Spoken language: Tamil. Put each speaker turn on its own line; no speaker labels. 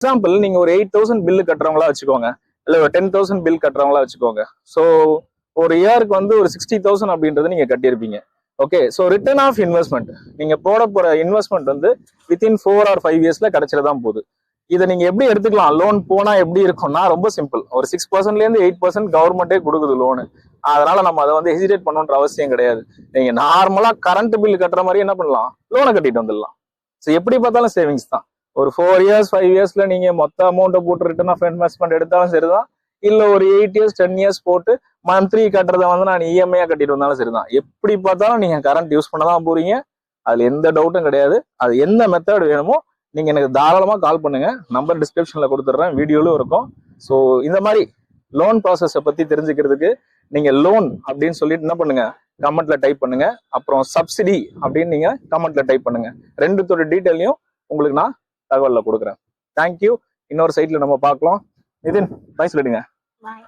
எக்ஸாம்பிள் நீங்க ஒரு 8,000 பில்லு கட்டுறவங்களா வச்சுக்கோங்க, இல்ல ஒரு 10,000 பில் கட்டுறவங்களா வச்சுக்கோங்க. ஸோ ஒரு இயருக்கு வந்து ஒரு 60,000 அப்படின்றது நீங்க கட்டியிருப்பீங்க. Okay, so return of investment நீங்க போட போற இன்வெஸ்ட்மெண்ட் வந்து வித்தின் 4 or 5 இயர்ஸ்ல கிடைச்சிடதான் போகுது. இதை நீங்க எப்படி எடுத்துக்கலாம்? லோன் போனா எப்படி இருக்கும்னா ரொம்ப சிம்பிள். ஒரு 6%லேருந்து 8% கவர்மெண்டே கொடுக்குது லோனு. அதனால நம்ம அதை வந்து ஹெசிடேட் பண்ணணுன்ற அவசியம் கிடையாது. நீங்க நார்மலா கரண்ட் பில் கட்டுற மாதிரி என்ன பண்ணலாம், லோனை கட்டிட்டு வந்துடலாம். ஸோ எப்படி பார்த்தாலும் சேவிங்ஸ் தான். ஒரு 4 years 5 yearsல நீங்க மொத்த அமௌண்ட்டை போட்டு ரிட்டர்ன் ஆஃப் இன்வெஸ்ட்மெண்ட் எடுத்தாலும் சரிதான், இல்ல ஒரு 8 years 10 years போட்டு மந்த்லி கட்டுறத வந்து நான் இஎம்ஐயா கட்டிட்டு வந்தாலும் சரிதான். எப்படி பார்த்தாலும் நீங்க கரண்ட் யூஸ் பண்ண தான் போறீங்க. அதுல எந்த டவுட்டும் கிடையாது. அது எந்த மெத்தட் வேணுமோ நீங்க எனக்கு தாராளமா கால் பண்ணுங்க. நம்பர் டிஸ்கிரிப்ஷன்ல கொடுத்துட்றேன், வீடியோலும் இருக்கும். ஸோ இந்த மாதிரி லோன் ப்ராசஸை பத்தி தெரிஞ்சுக்கிறதுக்கு நீங்க லோன் அப்படின்னு சொல்லிட்டு என்ன பண்ணுங்க, கமெண்ட்ல டைப் பண்ணுங்க. அப்புறம் சப்சிடி அப்படின்னு நீங்க கமெண்ட்ல டைப் பண்ணுங்க. ரெண்டுத்தோட டீட்டெயிலையும் உங்களுக்கு நான் தகவல்ல கொடுக்குறேன். தேங்க்யூ. இன்னொரு சைட்ல நம்ம பார்க்கலாம். நிதின், பாய் சொல்லிடுங்க.
பாய்.